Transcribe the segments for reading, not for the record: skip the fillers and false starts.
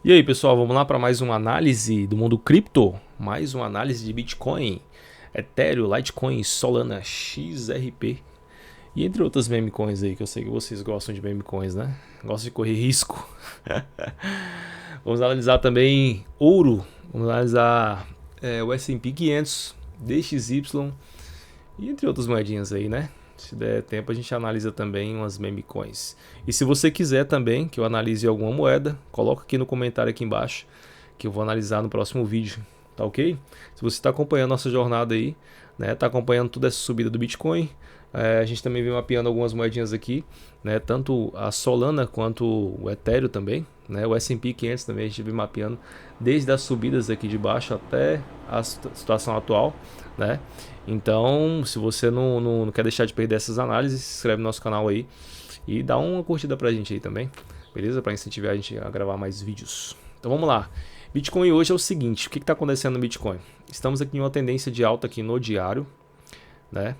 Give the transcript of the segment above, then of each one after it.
E aí, pessoal, vamos lá para mais uma análise do mundo cripto, mais uma análise de Bitcoin, Ethereum, Litecoin, Solana, XRP e entre outras meme coins aí, que eu sei que vocês gostam de meme coins, né? Gostam de correr risco. Vamos analisar também ouro, vamos analisar o S&P 500, DXY e entre outras moedinhas aí, né? Se der tempo a gente analisa também umas meme coins. E se você quiser também que eu analise alguma moeda, coloca aqui no comentário aqui embaixo que eu vou analisar no próximo vídeo, tá ok? Se você está acompanhando nossa jornada aí, né, tá acompanhando toda essa subida do Bitcoin, a gente também vem mapeando algumas moedinhas aqui, né, tanto a Solana quanto o Ethereum também, né, o S&P 500 também a gente vem mapeando desde as subidas aqui de baixo até a situação atual, né? Então, se você não quer deixar de perder essas análises, se inscreve no nosso canal aí e dá uma curtida pra gente aí também, beleza? Para incentivar a gente a gravar mais vídeos. Então vamos lá. Bitcoin hoje é o seguinte, o que está acontecendo no Bitcoin? Estamos aqui em uma tendência de alta aqui no diário, né?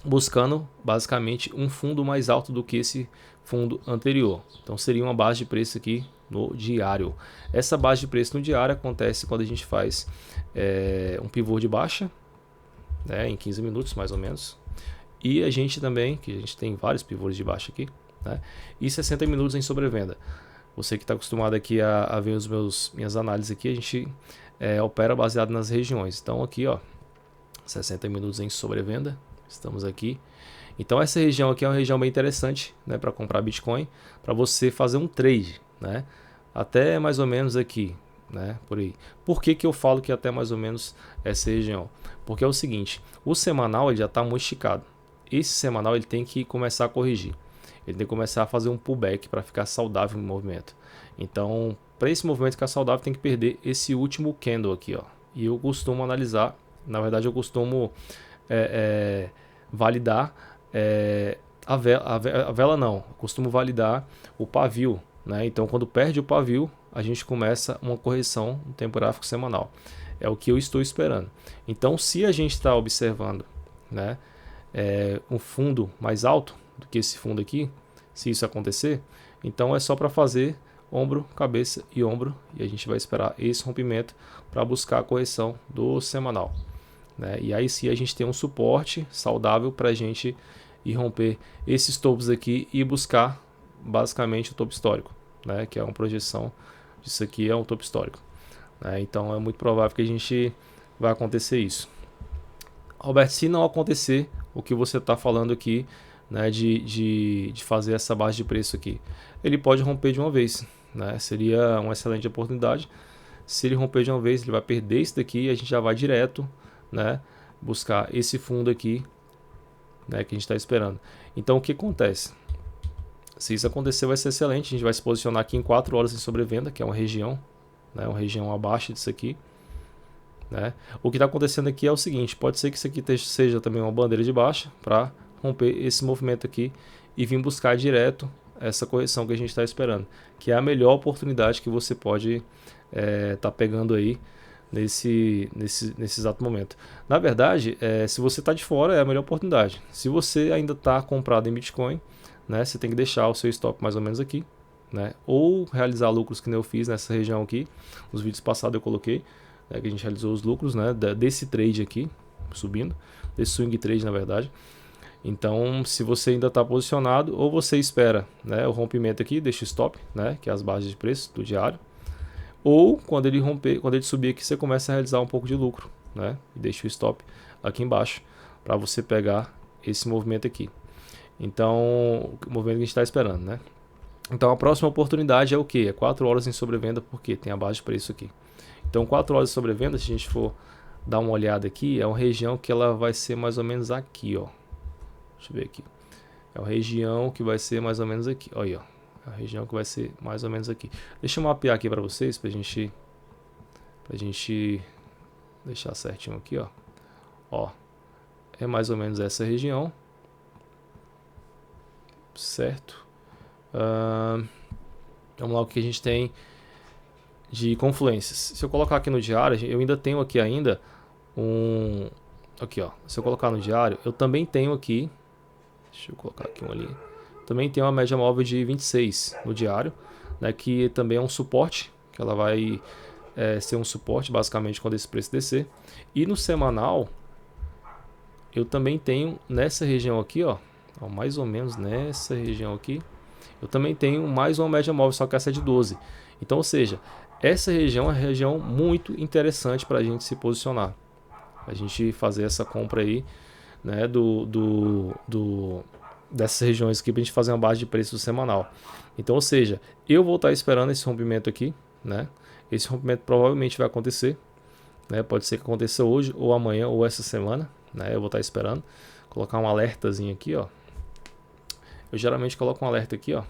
Buscando basicamente um fundo mais alto do que esse fundo anterior. Então seria uma base de preço aqui no diário. Essa base de preço no diário acontece quando a gente faz um pivô de baixa, né, em 15 minutos mais ou menos. E a gente também, que a gente tem vários pivôs de baixa aqui, né, e 60 minutos em sobrevenda. Você que está acostumado aqui a ver minhas análises aqui, a gente opera baseado nas regiões. Então aqui, ó, 60 minutos em sobrevenda, estamos aqui. Então essa região aqui é uma região bem interessante, né, para comprar Bitcoin, para você fazer um trade, né, até mais ou menos aqui, né, por aí. Por que eu falo que até mais ou menos essa região? Porque é o seguinte, o semanal ele já está muito esticado. Esse semanal ele tem que começar a corrigir. Ele tem que começar a fazer um pullback para ficar saudável no movimento. Então, para esse movimento ficar saudável, tem que perder esse último candle aqui, ó. E eu costumo analisar, na verdade eu costumo validar a vela não, eu costumo validar o pavio, né? Então, quando perde o pavio, a gente começa uma correção no tempo gráfico semanal. É o que eu estou esperando. Então, se a gente está observando, né, um fundo mais alto do que esse fundo aqui, se isso acontecer, então é só para fazer ombro, cabeça e ombro, e a gente vai esperar esse rompimento para buscar a correção do semanal, né? E aí sim a gente tem um suporte saudável para a gente ir romper esses topos aqui e buscar basicamente o topo histórico, né? Que é uma projeção disso aqui, é um topo histórico, né? Então é muito provável que a gente vai acontecer isso. Roberto, se não acontecer o que você está falando aqui, né, de fazer essa base de preço aqui, ele pode romper de uma vez, né? Seria uma excelente oportunidade. Se ele romper de uma vez, ele vai perder isso daqui e a gente já vai direto, né, buscar esse fundo aqui, né, que a gente está esperando. Então o que acontece? Se isso acontecer, vai ser excelente. A gente vai se posicionar aqui em 4 horas em sobrevenda, que é uma região, né, uma região abaixo disso aqui, né? O que está acontecendo aqui é o seguinte, pode ser que isso aqui seja também uma bandeira de baixa para romper esse movimento aqui e vir buscar direto essa correção que a gente está esperando, que é a melhor oportunidade que você pode tá pegando aí nesse exato momento. Na verdade, se você está de fora, é a melhor oportunidade. Se você ainda está comprado em Bitcoin, né, você tem que deixar o seu stop mais ou menos aqui, né, ou realizar lucros que nem eu fiz nessa região aqui. Nos vídeos passados eu coloquei, que a gente realizou os lucros, né, desse trade aqui, subindo, desse swing trade na verdade. Então, se você ainda está posicionado, ou você espera, né, o rompimento aqui, deixa o stop, né, que é as bases de preço do diário, ou quando ele romper, quando ele subir aqui, você começa a realizar um pouco de lucro, né, e deixa o stop aqui embaixo para você pegar esse movimento aqui. Então, o movimento que a gente está esperando, né? Então, a próxima oportunidade é o que? É 4 horas em sobrevenda, porque tem a base de preço aqui. Então 4 horas de sobrevenda, se a gente for dar uma olhada aqui, é uma região que ela vai ser mais ou menos aqui, ó. Deixa eu ver aqui. É uma região que vai ser mais ou menos aqui. Olha aí, ó. É uma região que vai ser mais ou menos aqui. Deixa eu mapear aqui para vocês, pra gente deixar certinho aqui, ó. Ó, é mais ou menos essa região, certo? Vamos lá, o que a gente tem de confluências. Se eu colocar aqui no diário, eu ainda tenho aqui ainda aqui, ó. Se eu colocar no diário, eu também tenho aqui, deixa eu colocar aqui uma linha. Também tem uma média móvel de 26 no diário, né, que também é um suporte que ela vai ser um suporte basicamente quando esse preço descer. E no semanal eu também tenho nessa região aqui, ó, mais ou menos nessa região aqui, eu também tenho mais uma média móvel, só que essa é de 12. Então, ou seja, essa região é uma região muito interessante para a gente se posicionar, a gente fazer essa compra aí, né, dessas regiões aqui, para a gente fazer uma base de preço semanal. Então, ou seja, eu vou estar esperando esse rompimento aqui, né? Esse rompimento provavelmente vai acontecer, né? Pode ser que aconteça hoje, ou amanhã, ou essa semana, né? Eu vou estar esperando. Colocar um alertazinho aqui, ó. Eu geralmente coloco um alerta aqui, ó.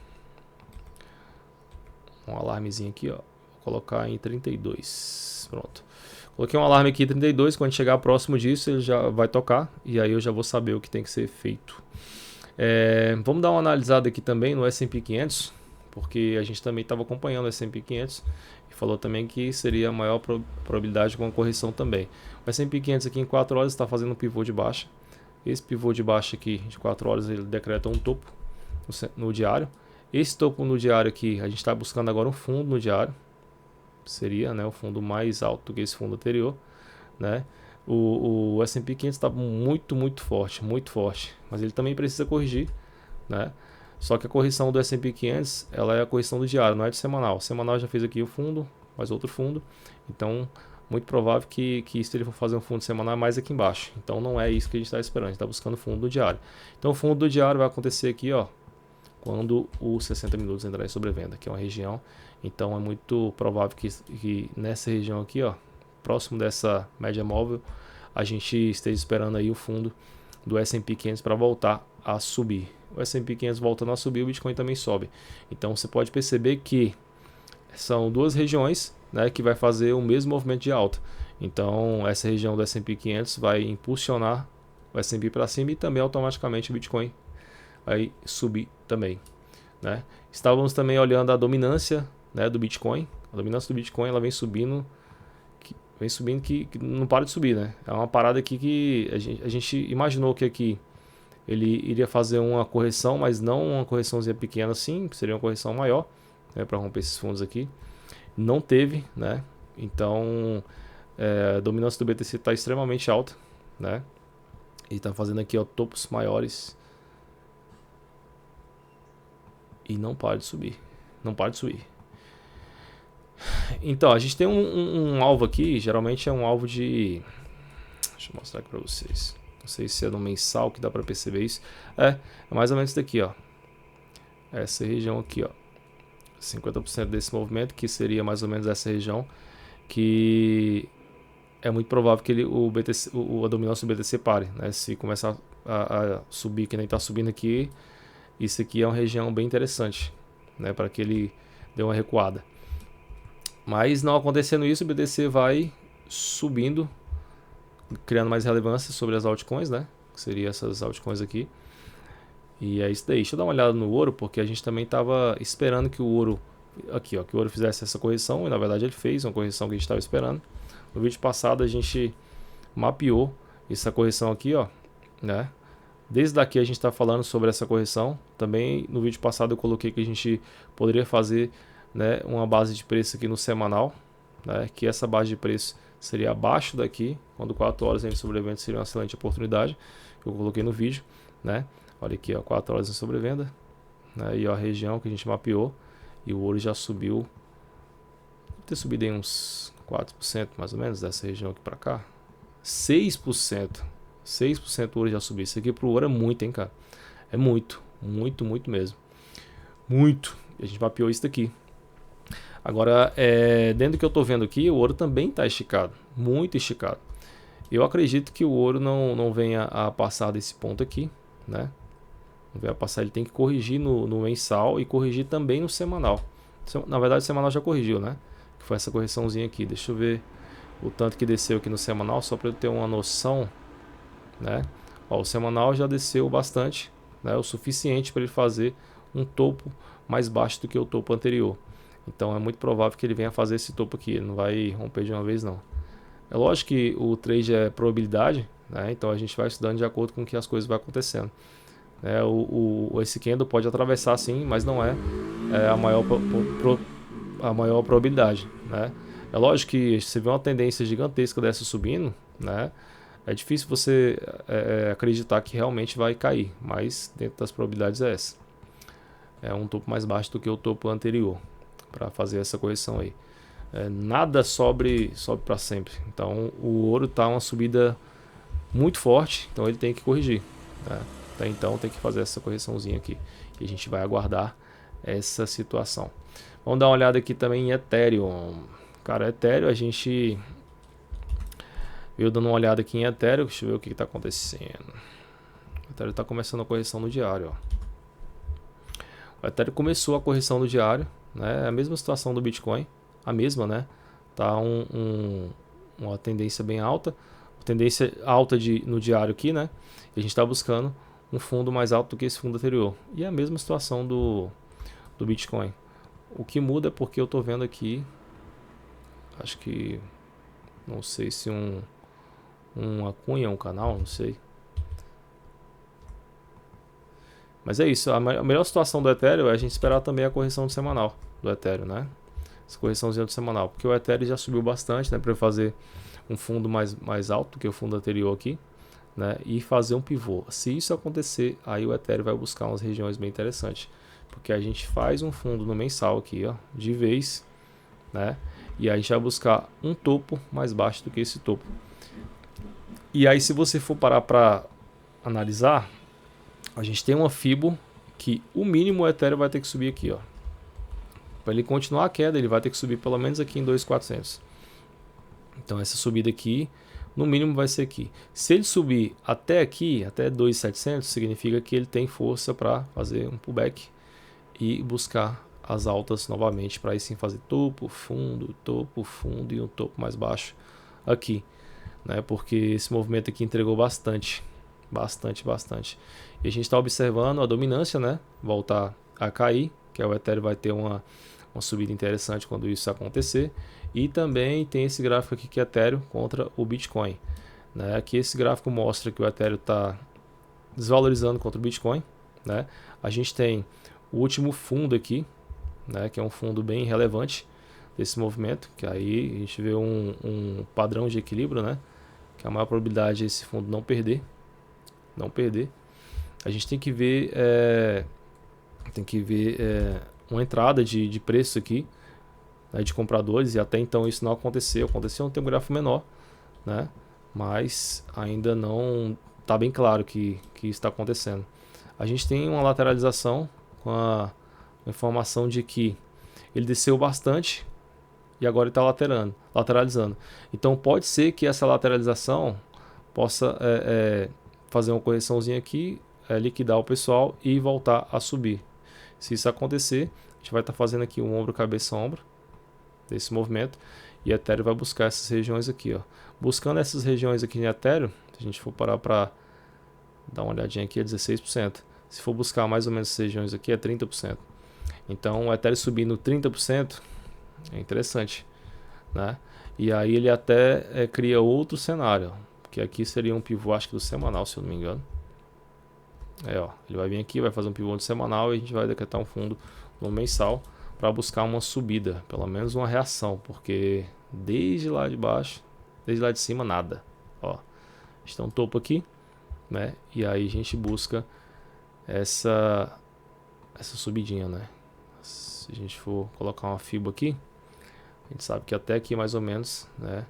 Um alarmezinho aqui, ó. Vou colocar em 32. Pronto. Coloquei um alarme aqui em 32. Quando chegar próximo disso, ele já vai tocar. E aí eu já vou saber o que tem que ser feito. Vamos dar uma analisada aqui também no S&P 500. Porque a gente também estava acompanhando o S&P 500. E falou também que seria a maior probabilidade com a correção também. O S&P 500 aqui em 4 horas está fazendo um pivô de baixa. Esse pivô de baixa aqui de 4 horas ele decreta um topo no diário. Esse topo no diário aqui, a gente está buscando agora um fundo no diário. Seria, né, o fundo mais alto que esse fundo anterior, né? O S&P 500 está muito forte, mas ele também precisa corrigir, né? Só que a correção do S&P 500, ela é a correção do diário, não é de semanal. O semanal já fez aqui o fundo, mais outro fundo. Então, muito provável que se ele for fazer um fundo semanal é mais aqui embaixo. Então, não é isso que a gente está esperando, a gente está buscando o fundo do diário. Então, o fundo do diário vai acontecer aqui, ó, quando os 60 minutos entrar em sobrevenda, que é uma região. Então, é muito provável que nessa região aqui, ó, próximo dessa média móvel, a gente esteja esperando aí o fundo do S&P 500 para voltar a subir. O S&P 500 voltando a subir, o Bitcoin também sobe. Então você pode perceber que são duas regiões, né, que vai fazer o mesmo movimento de alta. Então essa região do S&P 500 vai impulsionar o S&P para cima e também automaticamente o Bitcoin vai subir também, né? Estávamos também olhando a dominância, né, do Bitcoin. A dominância do Bitcoin ela vem subindo que não para de subir, né? É uma parada aqui que a gente imaginou que aqui ele iria fazer uma correção, mas não uma correçãozinha pequena assim, seria uma correção maior, né, para romper esses fundos aqui. Não teve, né? Então a dominância do BTC está extremamente alta, né? E está fazendo aqui, ó, topos maiores e não para de subir, não para de subir. Então a gente tem um alvo aqui, geralmente é um alvo de, deixa eu mostrar aqui para vocês. Não sei se é no mensal que dá para perceber isso. É mais ou menos daqui, ó. Essa região aqui, ó. 50% desse movimento, que seria mais ou menos essa região, que é muito provável que a dominância do BTC pare, né? Se começar a subir, que nem está subindo aqui, isso aqui é uma região bem interessante, né? Para que ele dê uma recuada. Mas não acontecendo isso, o BTC vai subindo, criando mais relevância sobre as altcoins, né? Que seria essas altcoins aqui. E é isso daí. Deixa eu dar uma olhada no ouro, porque a gente também estava esperando que o ouro, aqui, ó, que o ouro fizesse essa correção, e na verdade ele fez uma correção que a gente estava esperando. No vídeo passado a gente mapeou essa correção aqui, ó, né? Desde daqui a gente está falando sobre essa correção. Também no vídeo passado eu coloquei que a gente poderia fazer, né, uma base de preço aqui no semanal, né? Que essa base de preço seria abaixo daqui, quando 4 horas em sobrevenda seria uma excelente oportunidade. Eu coloquei no vídeo, né? Olha aqui, ó, 4 horas em sobrevenda, né? E ó, a região que a gente mapeou, e o ouro já subiu, deve ter subido em uns 4% mais ou menos dessa região aqui para cá. 6% o ouro já subiu. Isso aqui pro ouro é muito, hein, cara? É muito mesmo. Muito. E a gente mapeou isso daqui. Agora, dentro do que eu tô vendo aqui, o ouro também está esticado, muito esticado. Eu acredito que o ouro não venha a passar desse ponto aqui, né? Não venha a passar, ele tem que corrigir no mensal e corrigir também no semanal. Na verdade, o semanal já corrigiu, né? Que foi essa correçãozinha aqui. Deixa eu ver o tanto que desceu aqui no semanal, só para eu ter uma noção, né? Ó, o semanal já desceu bastante, né? O suficiente para ele fazer um topo mais baixo do que o topo anterior. Então é muito provável que ele venha fazer esse topo aqui, ele não vai romper de uma vez não. É lógico que o trade é probabilidade, né? Então a gente vai estudando de acordo com que as coisas vão acontecendo. Esse candle pode atravessar sim, mas não é a maior a maior probabilidade, né? É lógico que se você vê uma tendência gigantesca dessa subindo, né? É difícil você acreditar que realmente vai cair, mas dentro das probabilidades é essa. É um topo mais baixo do que o topo anterior para fazer essa correção aí. Nada sobe para sempre. Então o ouro está uma subida muito forte, então ele tem que corrigir, né? Então tem que fazer essa correçãozinha aqui e a gente vai aguardar essa situação. Vamos dar uma olhada aqui também em Ethereum. Cara, Ethereum a gente veio dando uma olhada aqui em Ethereum. Deixa eu ver o que está acontecendo. O Ethereum está começando a correção no diário, ó. O Ethereum começou a correção no diário, né? É a mesma situação do Bitcoin, a mesma, né? Tá uma tendência bem alta, tendência alta no diário aqui, né? E a gente está buscando um fundo mais alto do que esse fundo anterior. E é a mesma situação do Bitcoin. O que muda é porque eu estou vendo aqui, acho que, não sei se uma cunha, um canal, não sei. Mas é isso, a melhor situação do Ethereum é a gente esperar também a correção do semanal do Ethereum, né? Essa correçãozinha do semanal, porque o Ethereum já subiu bastante, né? Para fazer um fundo mais alto que o fundo anterior aqui, né? E fazer um pivô. Se isso acontecer, aí o Ethereum vai buscar umas regiões bem interessantes, porque a gente faz um fundo no mensal aqui, ó, de vez, né? E aí a gente vai buscar um topo mais baixo do que esse topo. E aí se você for parar para analisar, a gente tem uma Fibo que o mínimo o Ethereum vai ter que subir aqui, ó. Para ele continuar a queda, ele vai ter que subir pelo menos aqui em 2.400. Então essa subida aqui, no mínimo vai ser aqui. Se ele subir até aqui, até 2.700, significa que ele tem força para fazer um pullback e buscar as altas novamente, para aí sim fazer topo, fundo e um topo mais baixo aqui, né? Porque esse movimento aqui entregou bastante. E a gente está observando a dominância, né? Voltar a cair, que o Ethereum vai ter uma subida interessante quando isso acontecer. E também tem esse gráfico aqui que é Ethereum contra o Bitcoin, né? Aqui esse gráfico mostra que o Ethereum está desvalorizando contra o Bitcoin, né? A gente tem o último fundo aqui, né? Que é um fundo bem relevante desse movimento, que aí a gente vê um padrão de equilíbrio, né? Que a maior probabilidade é esse fundo não perder. A gente tem que ver uma entrada de preço aqui, né, de compradores, e até então isso não aconteceu no tem um gráfico menor, né, mas ainda não está bem claro que isso está acontecendo. A gente tem uma lateralização com a informação de que ele desceu bastante e agora está lateralizando. Então pode ser que essa lateralização possa fazer uma correçãozinha aqui, liquidar o pessoal e voltar a subir. Se isso acontecer, a gente vai estar fazendo aqui um ombro, cabeça, ombro desse movimento, e Ethereum vai buscar essas regiões aqui, ó. Buscando essas regiões aqui em Ethereum, se a gente for parar para dar uma olhadinha aqui, é 16%. Se for buscar mais ou menos essas regiões aqui, é 30%. Então o Ethereum subindo 30% é interessante, né? E aí ele até cria outro cenário, que aqui seria um pivô, acho que do semanal, se eu não me engano. Ó, ele vai vir aqui, vai fazer um pivô do semanal e a gente vai decretar um fundo no mensal para buscar uma subida, pelo menos uma reação, porque desde lá de baixo, desde lá de cima, nada. Ó, está um topo aqui, né? E aí a gente busca essa subidinha, né? Se a gente for colocar uma FIBO aqui, a gente sabe que até aqui mais ou menos, né,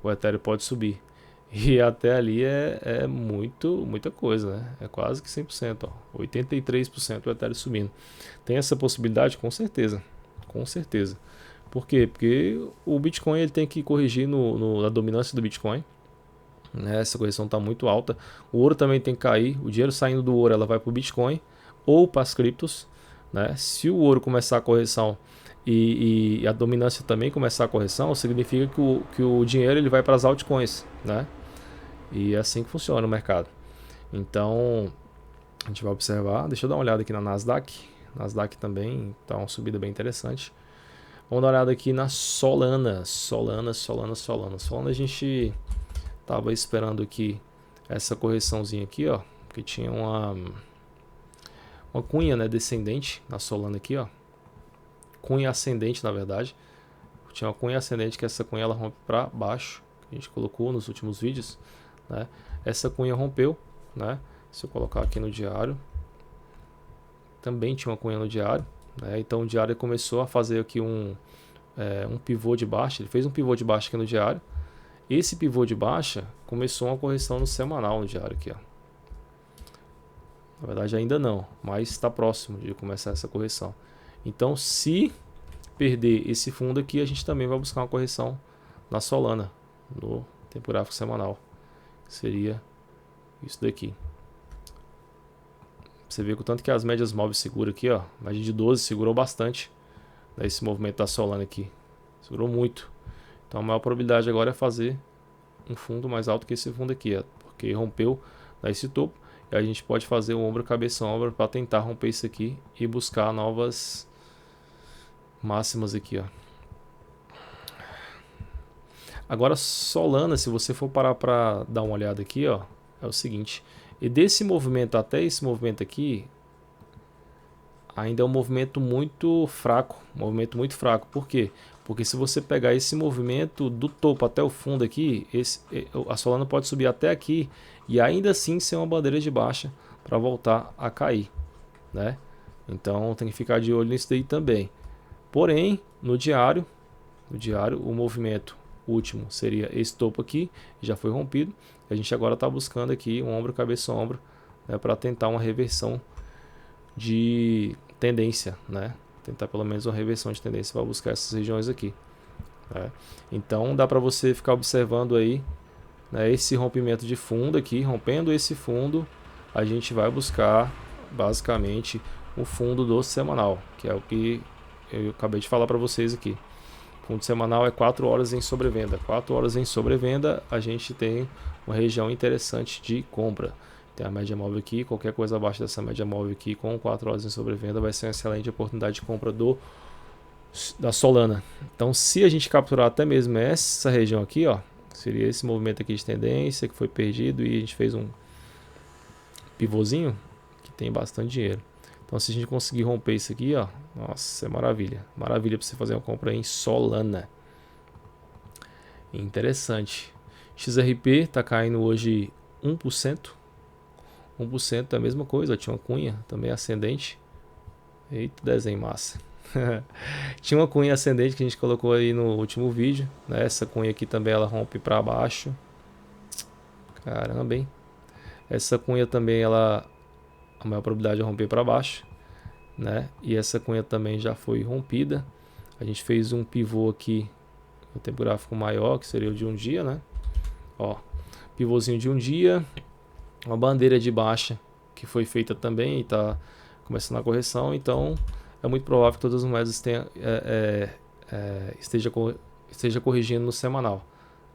o Ethereum pode subir. E até ali é muita coisa, né? É quase que 100%, ó. 83% do Ethereum subindo. Tem essa possibilidade? Com certeza. Com certeza. Por quê? Porque o Bitcoin ele tem que corrigir na dominância do Bitcoin, né? Essa correção está muito alta. O ouro também tem que cair. O dinheiro saindo do ouro ela vai para o Bitcoin ou para as criptos, né? Se o ouro começar a correção e a dominância também começar a correção, significa que o dinheiro ele vai para as altcoins, né? E é assim que funciona o mercado. Então a gente vai observar. Deixa eu dar uma olhada aqui na Nasdaq. Nasdaq também está uma subida bem interessante. Vamos dar uma olhada aqui na Solana. Solana a gente estava esperando aqui essa correçãozinha aqui, ó, que tinha uma cunha, né, descendente na Solana aqui, ó. cunha ascendente, na verdade. Tinha uma cunha ascendente, que essa cunha ela rompe para baixo, que a gente colocou nos últimos vídeos, né? Essa cunha rompeu, né? Se eu colocar aqui no diário, também tinha uma cunha no diário, né? Então o diário começou a fazer aqui um pivô de baixa. Ele fez um pivô de baixa aqui no diário. Esse pivô de baixa começou uma correção no semanal no diário aqui, ó. Na verdade ainda não, mas está próximo de começar essa correção. Então, se perder esse fundo aqui, a gente também vai buscar uma correção na Solana, no tempo gráfico semanal, que seria isso daqui. Você vê que o tanto que as médias móveis segura aqui, ó, média de 12 segurou bastante, né, esse movimento da Solana aqui, segurou muito. Então a maior probabilidade agora é fazer um fundo mais alto que esse fundo aqui, ó, porque rompeu esse topo, e a gente pode fazer o ombro, cabeça, ombro para tentar romper isso aqui e buscar novas máximas aqui, ó. Agora Solana, se você for parar para dar uma olhada aqui, ó, é o seguinte, e desse movimento até esse movimento aqui, ainda é um movimento muito fraco, Por quê? Porque se você pegar esse movimento do topo até o fundo aqui, a Solana pode subir até aqui e ainda assim ser uma bandeira de baixa para voltar a cair, né? Então tem que ficar de olho nisso daí também. Porém, no diário o movimento último seria esse topo aqui, já foi rompido. A gente agora está buscando aqui um ombro, cabeça, ombro, né, para tentar uma reversão de tendência, né? Tentar pelo menos uma reversão de tendência para buscar essas regiões aqui, né? Então dá para você ficar observando aí, né, esse rompimento de fundo aqui. Rompendo esse fundo, a gente vai buscar basicamente o fundo do semanal, que é o que eu acabei de falar para vocês aqui. O fundo semanal é 4 horas em sobrevenda. 4 horas em sobrevenda, a gente tem uma região interessante de compra. Tem a média móvel aqui, qualquer coisa abaixo dessa média móvel aqui com 4 horas em sobrevenda vai ser uma excelente oportunidade de compra da Solana. Então, se a gente capturar até mesmo essa região aqui, ó, seria esse movimento aqui de tendência que foi perdido e a gente fez um pivôzinho que tem bastante dinheiro. Então, se a gente conseguir romper isso aqui, ó, nossa, é maravilha. Maravilha para você fazer uma compra em Solana. Interessante. XRP está caindo hoje 1%. 1% é a mesma coisa, tinha uma cunha também ascendente. Eita, desenho massa. Tinha uma cunha ascendente que a gente colocou aí no último vídeo, né? Essa cunha aqui também ela rompe para baixo. Caramba, hein? Essa cunha também ela a maior probabilidade de romper para baixo, né? E essa cunha também já foi rompida. A gente fez um pivô aqui no tempo gráfico maior, que seria o de um dia, né? Ó, pivôzinho de um dia. Uma bandeira de baixa que foi feita também e está começando a correção, então é muito provável que todas as moedas esteja corrigindo no semanal,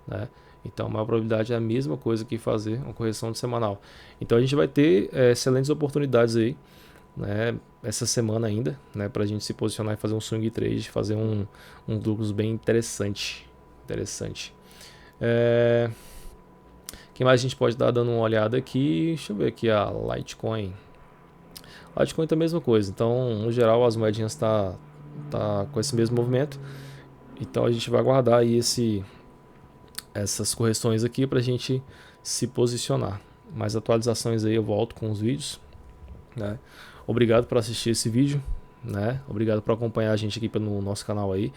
né? Então a maior probabilidade é a mesma coisa que fazer uma correção no semanal. Então a gente vai ter excelentes oportunidades aí, né, essa semana ainda, né, para a gente se posicionar e fazer um swing trade, fazer um lucros bem interessante. Que mais a gente pode estar dando uma olhada aqui? Deixa eu ver aqui a Litecoin. Litecoin tá a mesma coisa. Então, no geral, as moedinhas tá com esse mesmo movimento. Então, a gente vai aguardar aí essas correções aqui para a gente se posicionar. Mais atualizações aí eu volto com os vídeos, né? Obrigado por assistir esse vídeo, né? Obrigado por acompanhar a gente aqui no nosso canal aí.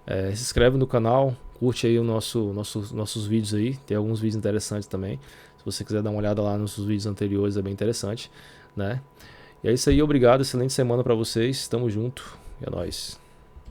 Se inscreve no canal, curte aí nossos vídeos aí, tem alguns vídeos interessantes também. Se você quiser dar uma olhada lá nos vídeos anteriores, é bem interessante, né? E é isso aí, obrigado, excelente semana para vocês, tamo junto, e é nóis.